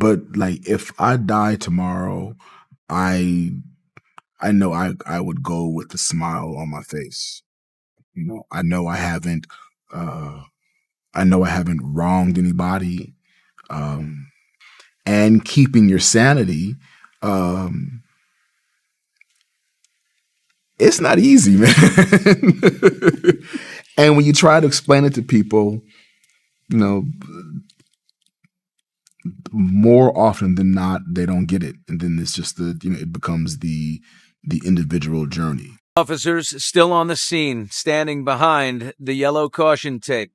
But like, if I die tomorrow, I I know I would go with a smile on my face. You know, uh, I know I haven't wronged anybody. Um, and keeping your sanity, um, it's not easy, man. And when you try to explain it to people, you know, more often than not, they don't get it, and then it's just it becomes the individual journey. Officers still on the scene, standing behind the yellow caution tape.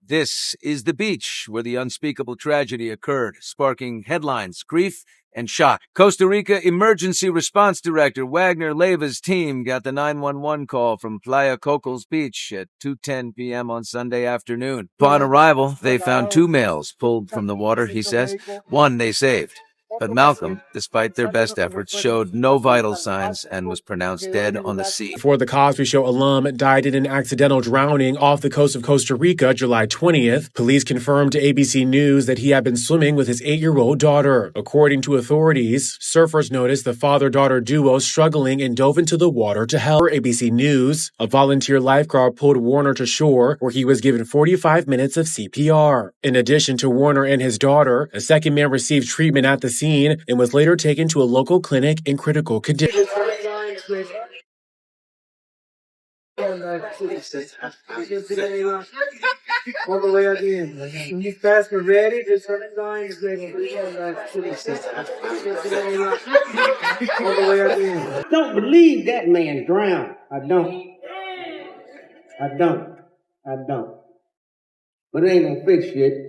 This is the beach where the unspeakable tragedy occurred, sparking headlines, grief, and shock. Costa Rica Emergency Response Director Wagner Leiva's team got the 911 call from Playa Cocos Beach at 2:10 p.m. on Sunday afternoon. Upon arrival, they found two males pulled from the water, he says. One they saved. But Malcolm, despite their best efforts, showed no vital signs and was pronounced dead on the scene. For the Cosby Show alum died in an accidental drowning off the coast of Costa Rica July 20th. Police confirmed to ABC News that he had been swimming with his 8-year-old daughter. According to authorities, surfers noticed the father-daughter duo struggling and dove into the water to help. For ABC News, a volunteer lifeguard pulled Warner to shore, where he was given 45 minutes of CPR. In addition to Warner and his daughter, a second man received treatment at the scene and was later taken to a local clinic in critical condition. All the way again. When you fast and ready, the turning line is ready. All the way again. I don't believe that man drowned. I don't. But it ain't gonna fix shit.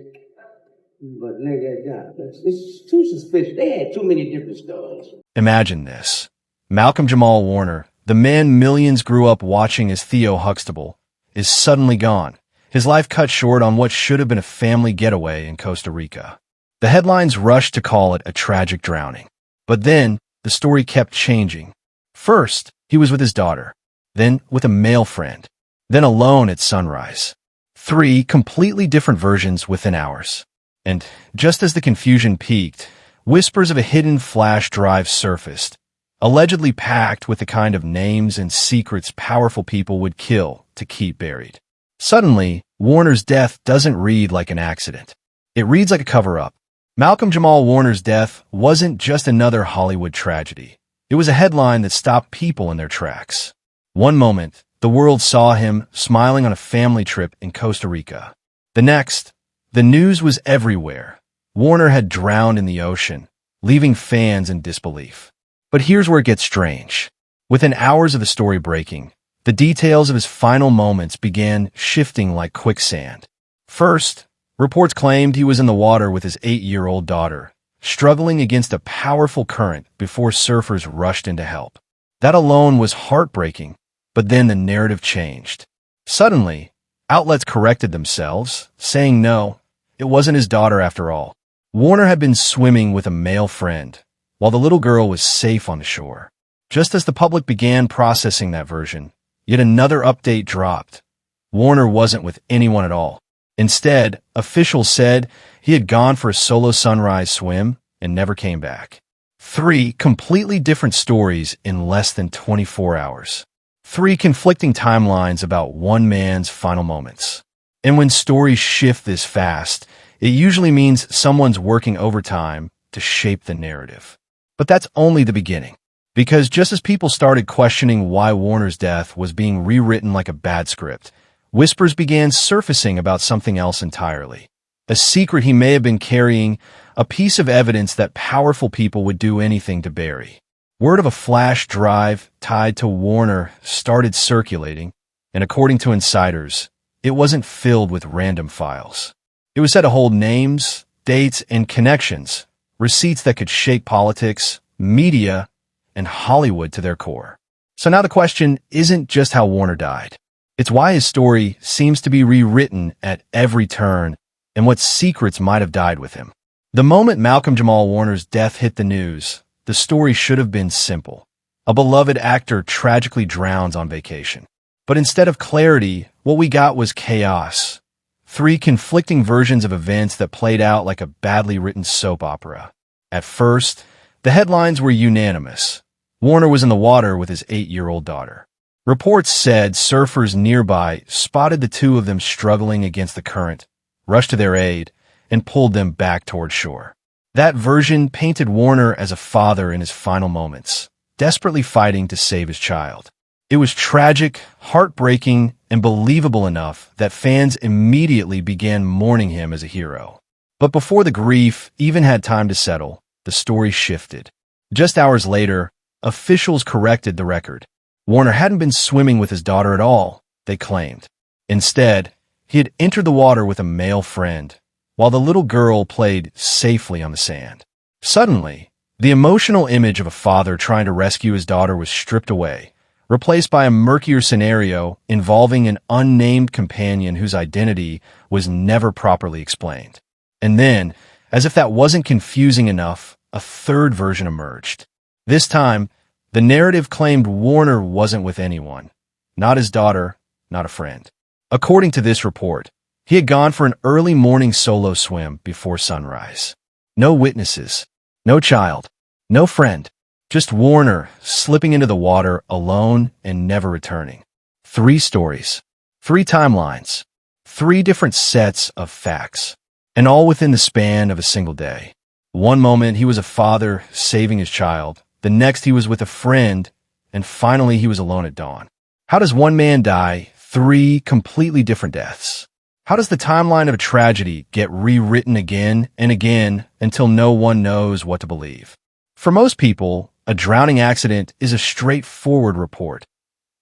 But nigga, it's too suspicious. They had too many different stories. Imagine this. Malcolm-Jamal Warner, the man millions grew up watching as Theo Huxtable, is suddenly gone. His life cut short on what should have been a family getaway in Costa Rica. The headlines rushed to call it a tragic drowning. But then, the story kept changing. First, he was with his daughter. Then, with a male friend. Then alone at sunrise. 3 completely different versions within hours. And just as the confusion peaked, whispers of a hidden flash drive surfaced, allegedly packed with the kind of names and secrets powerful people would kill to keep buried. Suddenly, Warner's death doesn't read like an accident. It reads like a cover-up. Malcolm-Jamal Warner's death wasn't just another Hollywood tragedy. It was a headline that stopped people in their tracks. One moment, the world saw him smiling on a family trip in Costa Rica. The next, the news was everywhere. Warner had drowned in the ocean, leaving fans in disbelief. But here's where it gets strange. Within hours of the story breaking, the details of his final moments began shifting like quicksand. First, reports claimed he was in the water with his 8-year-old daughter, struggling against a powerful current before surfers rushed in to help. That alone was heartbreaking, but then the narrative changed. Suddenly, outlets corrected themselves, saying no, it wasn't his daughter after all. Warner had been swimming with a male friend, while the little girl was safe on the shore. Just as the public began processing that version, yet another update dropped. Warner wasn't with anyone at all. Instead, officials said he had gone for a solo sunrise swim and never came back. 3 completely different stories in less than 24 hours. 3 conflicting timelines about one man's final moments. And when stories shift this fast, it usually means someone's working overtime to shape the narrative. But that's only the beginning. Because just as people started questioning why Warner's death was being rewritten like a bad script, whispers began surfacing about something else entirely. A secret he may have been carrying, a piece of evidence that powerful people would do anything to bury. Word of a flash drive tied to Warner started circulating, and according to insiders, it wasn't filled with random files. It was said to hold names, dates, and connections, receipts that could shake politics, media, and Hollywood to their core. So now the question isn't just how Warner died. It's why his story seems to be rewritten at every turn and what secrets might have died with him. The moment Malcolm-Jamal Warner's death hit the news, the story should have been simple. A beloved actor tragically drowns on vacation. But instead of clarity, what we got was chaos. 3 conflicting versions of events that played out like a badly written soap opera. At first, the headlines were unanimous. Warner was in the water with his 8-year-old daughter. Reports said surfers nearby spotted the two of them struggling against the current, rushed to their aid, and pulled them back toward shore. That version painted Warner as a father in his final moments, desperately fighting to save his child. It was tragic, heartbreaking, and believable enough that fans immediately began mourning him as a hero. But before the grief even had time to settle, the story shifted. Just hours later, officials corrected the record. Warner hadn't been swimming with his daughter at all, they claimed. Instead, he had entered the water with a male friend, while the little girl played safely on the sand. Suddenly, the emotional image of a father trying to rescue his daughter was stripped away, replaced by a murkier scenario involving an unnamed companion whose identity was never properly explained. And then, as if that wasn't confusing enough, a third version emerged. This time, the narrative claimed Warner wasn't with anyone, not his daughter, not a friend. According to this report, he had gone for an early morning solo swim before sunrise. No witnesses, no child, no friend, just Warner slipping into the water alone and never returning. 3 stories, 3 timelines, 3 different sets of facts, and all within the span of a single day. One moment he was a father saving his child, the next he was with a friend, and finally he was alone at dawn. How does one man die 3 completely different deaths? How does the timeline of a tragedy get rewritten again and again until no one knows what to believe? For most people, a drowning accident is a straightforward report.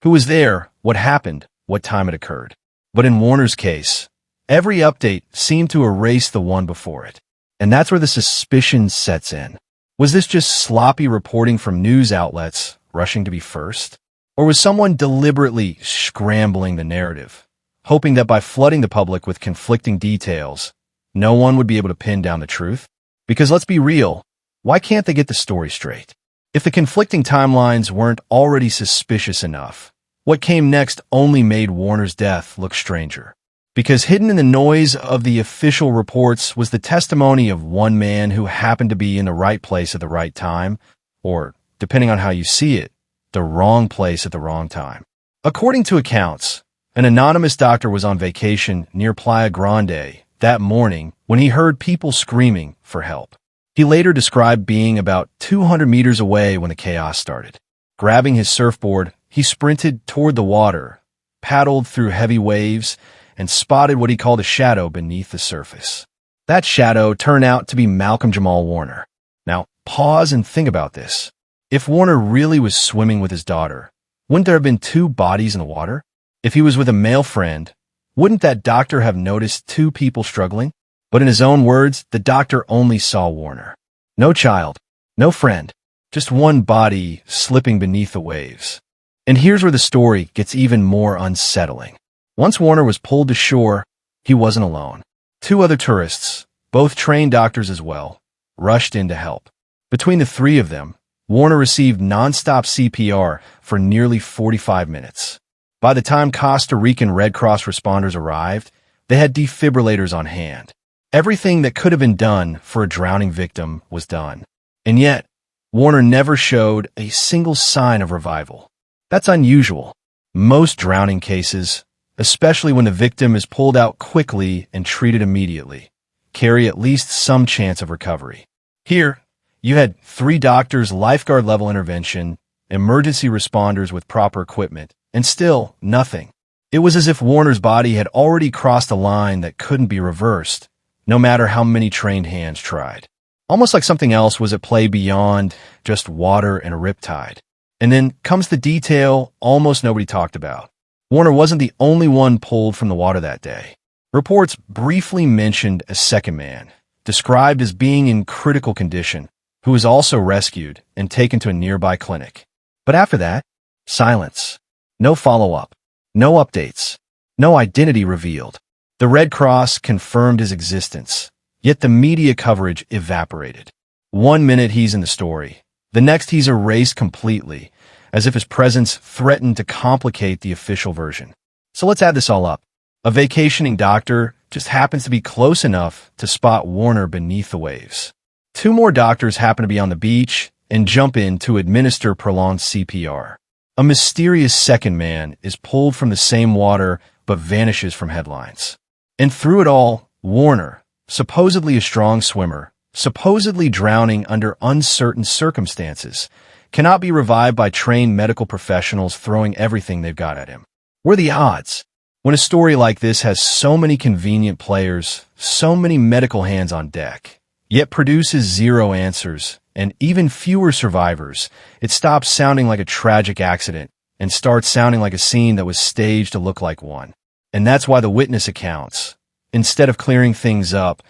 Who was there, what happened, what time it occurred. But in Warner's case, every update seemed to erase the one before it. And that's where the suspicion sets in. Was this just sloppy reporting from news outlets rushing to be first? Or was someone deliberately scrambling the narrative, hoping that by flooding the public with conflicting details, no one would be able to pin down the truth? Because let's be real, why can't they get the story straight? If the conflicting timelines weren't already suspicious enough, what came next only made Warner's death look stranger. Because hidden in the noise of the official reports was the testimony of one man who happened to be in the right place at the right time, or, depending on how you see it, the wrong place at the wrong time. According to accounts, an anonymous doctor was on vacation near Playa Grande that morning when he heard people screaming for help. He later described being about 200 meters away when the chaos started. Grabbing his surfboard, he sprinted toward the water, paddled through heavy waves, and spotted what he called a shadow beneath the surface. That shadow turned out to be Malcolm-Jamal Warner. Now, pause and think about this. If Warner really was swimming with his daughter, wouldn't there have been 2 bodies in the water? If he was with a male friend, wouldn't that doctor have noticed 2 people struggling? But in his own words, the doctor only saw Warner. No child, no friend, just one body slipping beneath the waves. And here's where the story gets even more unsettling. Once Warner was pulled to shore, he wasn't alone. 2 other tourists, both trained doctors as well, rushed in to help. Between the 3 of them, Warner received nonstop CPR for nearly 45 minutes. By the time Costa Rican Red Cross responders arrived, they had defibrillators on hand. Everything that could have been done for a drowning victim was done. And yet, Warner never showed a single sign of revival. That's unusual. Most drowning cases, especially when the victim is pulled out quickly and treated immediately, carry at least some chance of recovery. Here, you had 3 doctors, lifeguard-level intervention, emergency responders with proper equipment, and still nothing. It was as if Warner's body had already crossed a line that couldn't be reversed, no matter how many trained hands tried. Almost like something else was at play beyond just water and a riptide. And then comes the detail almost nobody talked about. Warner wasn't the only one pulled from the water that day. Reports briefly mentioned a second man, described as being in critical condition, who was also rescued and taken to a nearby clinic. But after that, silence. No follow-up. No updates. No identity revealed. The Red Cross confirmed his existence, yet the media coverage evaporated. One minute he's in the story, the next he's erased completely, as if his presence threatened to complicate the official version. So let's add this all up. A vacationing doctor just happens to be close enough to spot Warner beneath the waves. Two more doctors happen to be on the beach and jump in to administer prolonged CPR. A mysterious second man is pulled from the same water but vanishes from headlines. And through it all, Warner, supposedly a strong swimmer, supposedly drowning under uncertain circumstances, cannot be revived by trained medical professionals throwing everything they've got at him. What are the odds? When a story like this has so many convenient players, so many medical hands on deck, yet produces zero answers and even fewer survivors, it stops sounding like a tragic accident and starts sounding like a scene that was staged to look like one. And that's why the witness accounts, instead of clearing things up,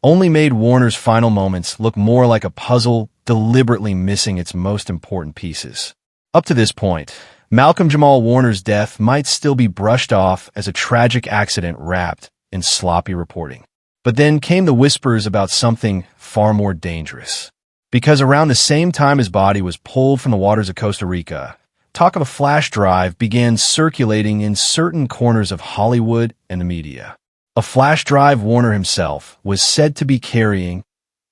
only made Warner's final moments look more like a puzzle deliberately missing its most important pieces. Up to this point, Malcolm-Jamal Warner's death might still be brushed off as a tragic accident wrapped in sloppy reporting. But then came the whispers about something far more dangerous. Because around the same time his body was pulled from the waters of Costa Rica, talk of a flash drive began circulating in certain corners of Hollywood and the media. A flash drive Warner himself was said to be carrying,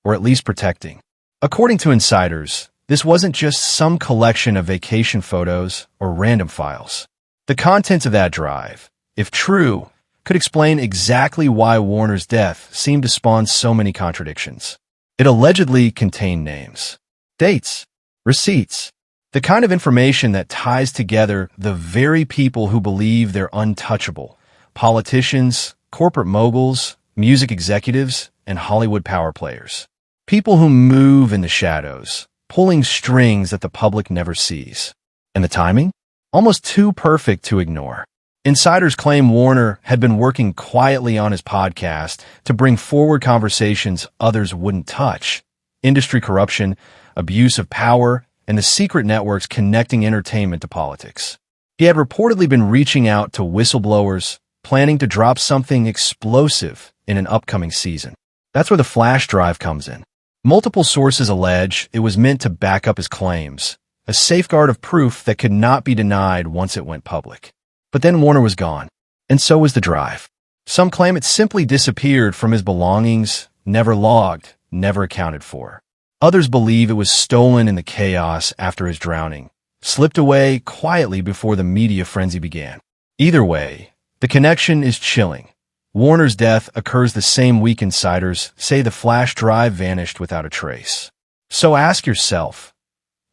or at least protecting. According to insiders, this wasn't just some collection of vacation photos or random files. The contents of that drive, if true, could explain exactly why Warner's death seemed to spawn so many contradictions. It allegedly contained names, dates, receipts, the kind of information that ties together the very people who believe they're untouchable: politicians, corporate moguls, music executives, and Hollywood power players. People who move in the shadows, pulling strings that the public never sees. And the timing? Almost too perfect to ignore. Insiders claim Warner had been working quietly on his podcast to bring forward conversations others wouldn't touch: industry corruption, abuse of power, and the secret networks connecting entertainment to politics. He had reportedly been reaching out to whistleblowers, planning to drop something explosive in an upcoming season. That's where the flash drive comes in. Multiple sources allege it was meant to back up his claims, a safeguard of proof that could not be denied once it went public. But then Warner was gone, and so was the drive. Some claim it simply disappeared from his belongings, never logged, never accounted for. Others believe it was stolen in the chaos after his drowning, slipped away quietly before the media frenzy began. Either way, the connection is chilling. Warner's death occurs the same week insiders say the flash drive vanished without a trace. So ask yourself,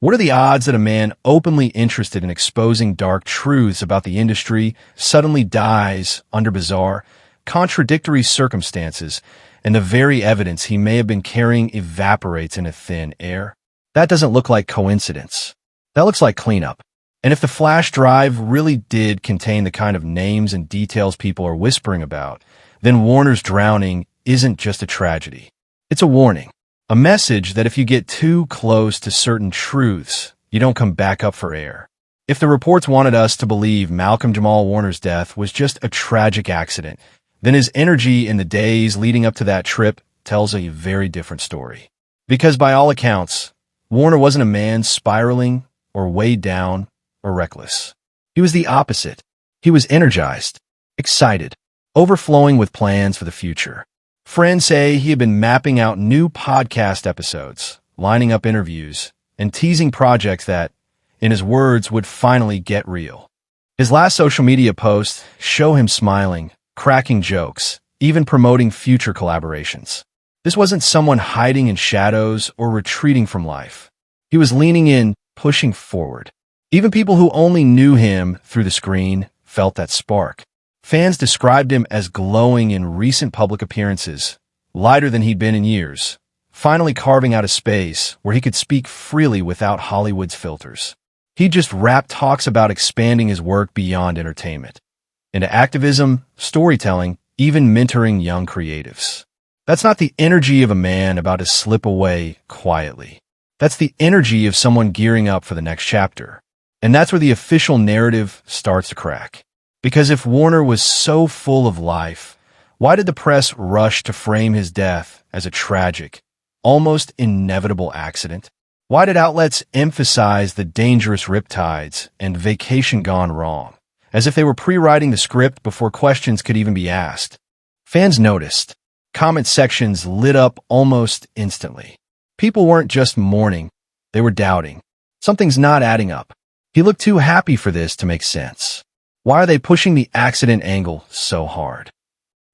what are the odds that a man openly interested in exposing dark truths about the industry suddenly dies under bizarre, contradictory circumstances, and the very evidence he may have been carrying evaporates into thin air? That doesn't look like coincidence. That looks like cleanup. And if the flash drive really did contain the kind of names and details people are whispering about, then Warner's drowning isn't just a tragedy. It's a warning. A message that if you get too close to certain truths, you don't come back up for air. If the reports wanted us to believe Malcolm-Jamal Warner's death was just a tragic accident, then his energy in the days leading up to that trip tells a very different story. Because by all accounts, Warner wasn't a man spiraling or weighed down or reckless. He was the opposite. He was energized, excited, overflowing with plans for the future. Friends say he had been mapping out new podcast episodes, lining up interviews, and teasing projects that, in his words, would finally get real. His last social media posts show him smiling, cracking jokes, even promoting future collaborations. This wasn't someone hiding in shadows or retreating from life. He was leaning in, pushing forward. Even people who only knew him through the screen felt that spark. Fans described him as glowing in recent public appearances, lighter than he'd been in years, finally carving out a space where he could speak freely without Hollywood's filters. He just wrapped talks about expanding his work beyond entertainment, into activism, storytelling, even mentoring young creatives. That's not the energy of a man about to slip away quietly. That's the energy of someone gearing up for the next chapter. And that's where the official narrative starts to crack. Because if Warner was so full of life, why did the press rush to frame his death as a tragic, almost inevitable accident? Why did outlets emphasize the dangerous riptides and vacation gone wrong, as if they were pre-writing the script before questions could even be asked? Fans noticed. Comment sections lit up almost instantly. People weren't just mourning, they were doubting. Something's not adding up. He looked too happy for this to make sense. Why are they pushing the accident angle so hard?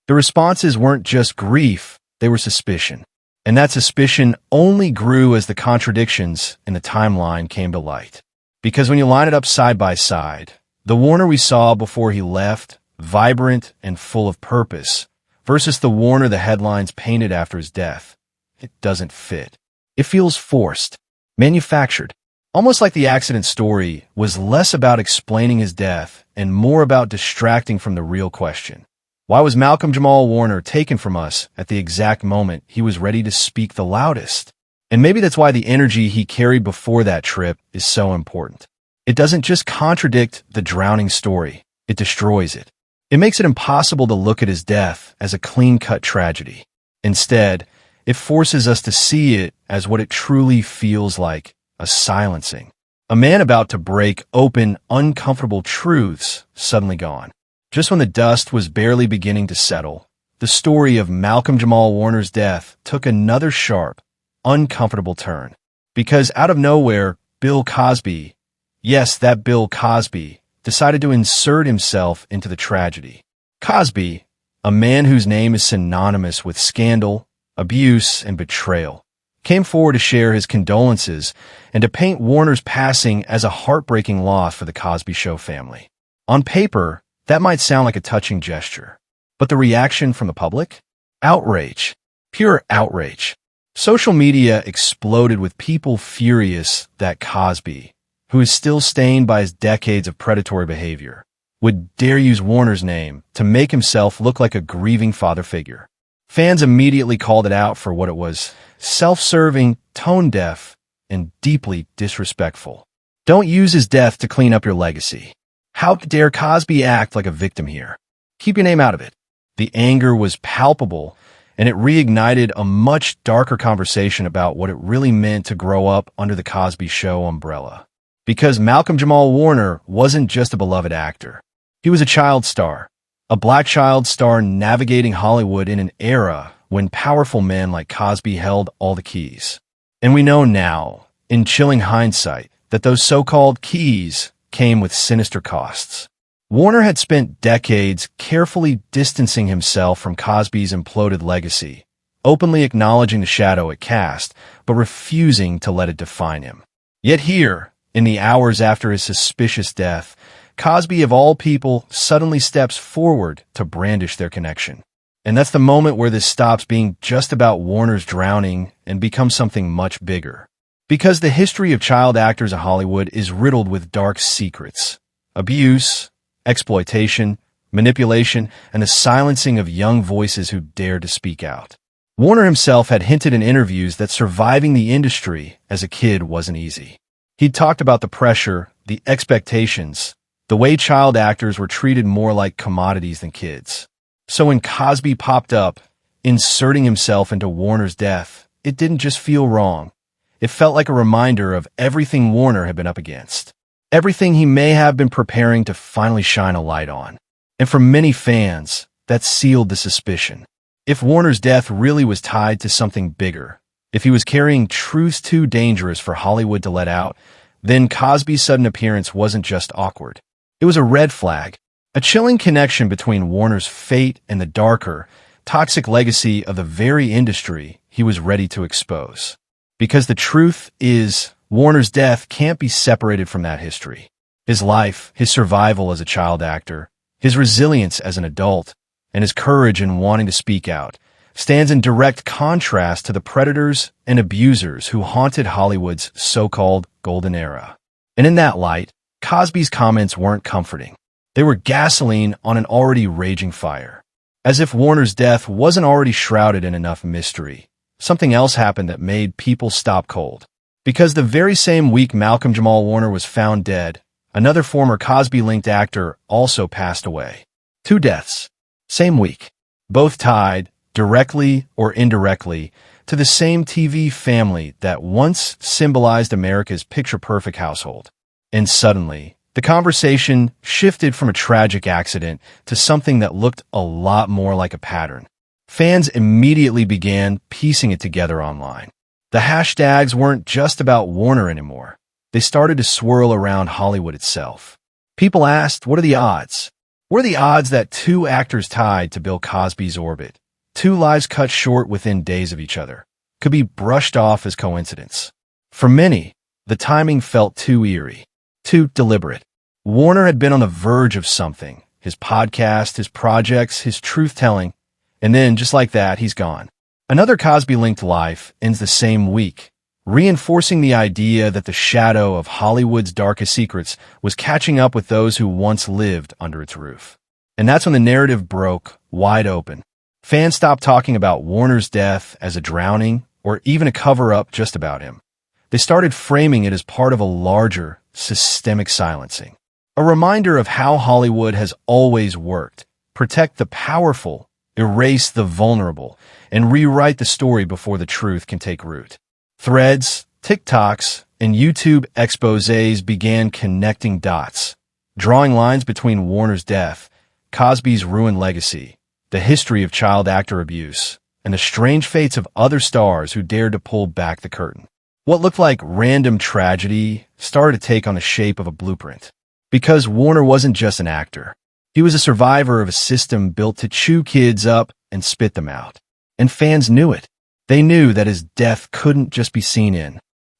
The responses weren't just grief, they were suspicion. And that suspicion only grew as the contradictions in the timeline came to light. Because when you line it up side by side, the Warner we saw before he left, vibrant and full of purpose, versus the Warner the headlines painted after his death, it doesn't fit. It feels forced, manufactured. Almost like the accident story was less about explaining his death and more about distracting from the real question. Why was Malcolm-Jamal Warner taken from us at the exact moment he was ready to speak the loudest? And maybe that's why the energy he carried before that trip is so important. It doesn't just contradict the drowning story, it destroys it. It makes it impossible to look at his death as a clean-cut tragedy. Instead, it forces us to see it as what it truly feels like, a silencing. A man about to break open uncomfortable truths suddenly gone. Just when the dust was barely beginning to settle, the story of Malcolm-Jamal Warner's death took another sharp, uncomfortable turn. Because out of nowhere, Bill Cosby, yes, that Bill Cosby, decided to insert himself into the tragedy. Cosby, a man whose name is synonymous with scandal, abuse, and betrayal, came forward to share his condolences and to paint Warner's passing as a heartbreaking loss for the Cosby Show family. On paper, that might sound like a touching gesture, but the reaction from the public? Outrage. Pure outrage. Social media exploded with people furious that Cosby, who is still stained by his decades of predatory behavior, would dare use Warner's name to make himself look like a grieving father figure. Fans immediately called it out for what it was: self-serving, tone-deaf, and deeply disrespectful. Don't use his death to clean up your legacy. How dare Cosby act like a victim here? Keep your name out of it. The anger was palpable, and it reignited a much darker conversation about what it really meant to grow up under the Cosby Show umbrella. Because Malcolm-Jamal Warner wasn't just a beloved actor. He was a child star, a black child star navigating Hollywood in an era when powerful men like Cosby held all the keys. And we know now, in chilling hindsight, that those so-called keys came with sinister costs. Warner had spent decades carefully distancing himself from Cosby's imploded legacy, openly acknowledging the shadow it cast, but refusing to let it define him. Yet here, in the hours after his suspicious death, Cosby, of all people, suddenly steps forward to brandish their connection. And that's the moment where this stops being just about Warner's drowning and becomes something much bigger. Because the history of child actors in Hollywood is riddled with dark secrets: abuse, exploitation, manipulation, and the silencing of young voices who dare to speak out. Warner himself had hinted in interviews that surviving the industry as a kid wasn't easy. He'd talked about the pressure, the expectations, the way child actors were treated more like commodities than kids. So when Cosby popped up, inserting himself into Warner's death, it didn't just feel wrong. It felt like a reminder of everything Warner had been up against, everything he may have been preparing to finally shine a light on. And for many fans, that sealed the suspicion. If Warner's death really was tied to something bigger, if he was carrying truths too dangerous for Hollywood to let out, then Cosby's sudden appearance wasn't just awkward. It was a red flag, a chilling connection between Warner's fate and the darker, toxic legacy of the very industry he was ready to expose. Because the truth is, Warner's death can't be separated from that history. His life, his survival as a child actor, his resilience as an adult, and his courage in wanting to speak out stands in direct contrast to the predators and abusers who haunted Hollywood's so-called golden era. And in that light, Cosby's comments weren't comforting. They were gasoline on an already raging fire. As if Warner's death wasn't already shrouded in enough mystery, something else happened that made people stop cold. Because the very same week Malcolm-Jamal Warner was found dead, another former Cosby-linked actor also passed away. 2 deaths, same week, both tied, directly or indirectly, to the same TV family that once symbolized America's picture-perfect household. And suddenly, the conversation shifted from a tragic accident to something that looked a lot more like a pattern. Fans immediately began piecing it together online. The hashtags weren't just about Warner anymore. They started to swirl around Hollywood itself. People asked, what are the odds? What are the odds that two actors tied to Bill Cosby's orbit, two lives cut short within days of each other, could be brushed off as coincidence? For many, the timing felt too eerie, too deliberate. Warner had been on the verge of something, his podcast, his projects, his truth-telling, and then, just like that, he's gone. Another Cosby-linked life ends the same week, reinforcing the idea that the shadow of Hollywood's darkest secrets was catching up with those who once lived under its roof. And that's when the narrative broke wide open. Fans stopped talking about Warner's death as a drowning or even a cover-up just about him. They started framing it as part of a larger, systemic silencing. A reminder of how Hollywood has always worked. Protect the powerful, erase the vulnerable, and rewrite the story before the truth can take root. Threads, TikToks, and YouTube exposés began connecting dots, drawing lines between Warner's death, Cosby's ruined legacy, the history of child actor abuse, and the strange fates of other stars who dared to pull back the curtain. What looked like random tragedy started to take on the shape of a blueprint. Because Warner wasn't just an actor. He was a survivor of a system built to chew kids up and spit them out. And fans knew it. They knew that his death couldn't just be seen in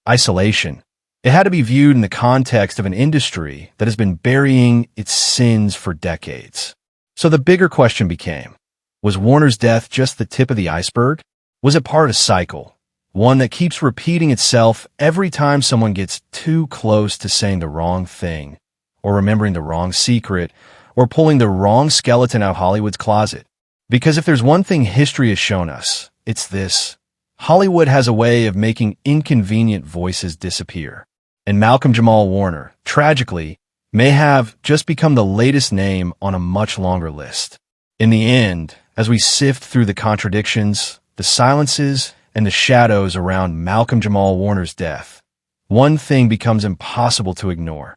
isolation. It had to be viewed in the context of an industry that has been burying its sins for decades. So the bigger question became, was Warner's death just the tip of the iceberg? Was it part of a cycle? One that keeps repeating itself every time someone gets too close to saying the wrong thing, or remembering the wrong secret, or pulling the wrong skeleton out of Hollywood's closet. Because if there's one thing history has shown us, it's this. Hollywood has a way of making inconvenient voices disappear. And Malcolm-Jamal Warner, tragically, may have just become the latest name on a much longer list. In the end, as we sift through the contradictions, the silences, and the shadows around Malcolm-Jamal Warner's death, one thing becomes impossible to ignore.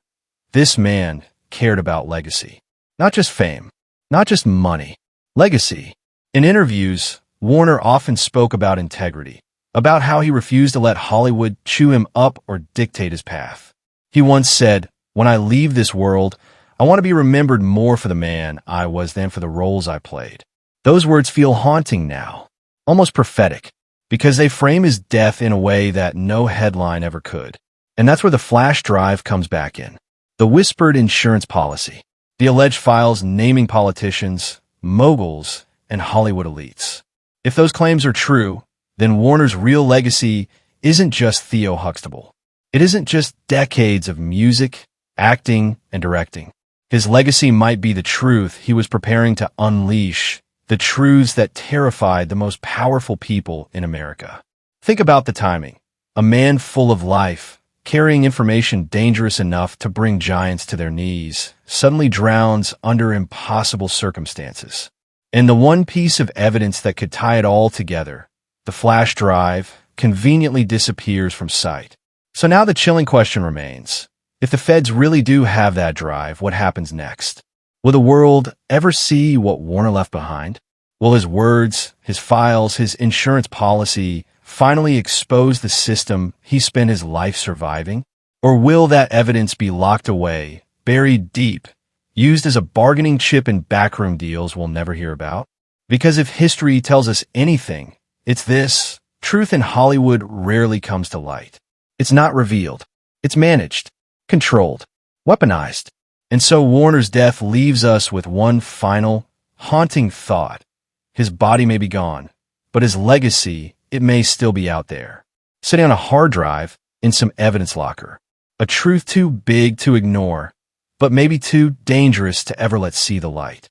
This man cared about legacy. Not just fame, not just money. Legacy. In interviews, Warner often spoke about integrity, about how he refused to let Hollywood chew him up or dictate his path. He once said, "When I leave this world, I want to be remembered more for the man I was than for the roles I played." Those words feel haunting now, almost prophetic, because they frame his death in a way that no headline ever could. And that's where the flash drive comes back in. The whispered insurance policy, the alleged files naming politicians, moguls, and Hollywood elites. If those claims are true, then Warner's real legacy isn't just Theo Huxtable. It isn't just decades of music, acting, and directing. His legacy might be the truth he was preparing to unleash, the truths that terrified the most powerful people in America. Think about the timing. A man full of life, carrying information dangerous enough to bring giants to their knees, suddenly drowns under impossible circumstances. And the one piece of evidence that could tie it all together, the flash drive, conveniently disappears from sight. So now the chilling question remains. If the feds really do have that drive, what happens next? Will the world ever see what Warner left behind? Will his words, his files, his insurance policy finally expose the system he spent his life surviving? Or will that evidence be locked away, buried deep, used as a bargaining chip in backroom deals we'll never hear about? Because if history tells us anything, it's this: truth in Hollywood rarely comes to light. It's not revealed. It's managed, controlled, weaponized. And so Warner's death leaves us with one final, haunting thought. His body may be gone, but his legacy, it may still be out there, sitting on a hard drive in some evidence locker. A truth too big to ignore, but maybe too dangerous to ever let see the light.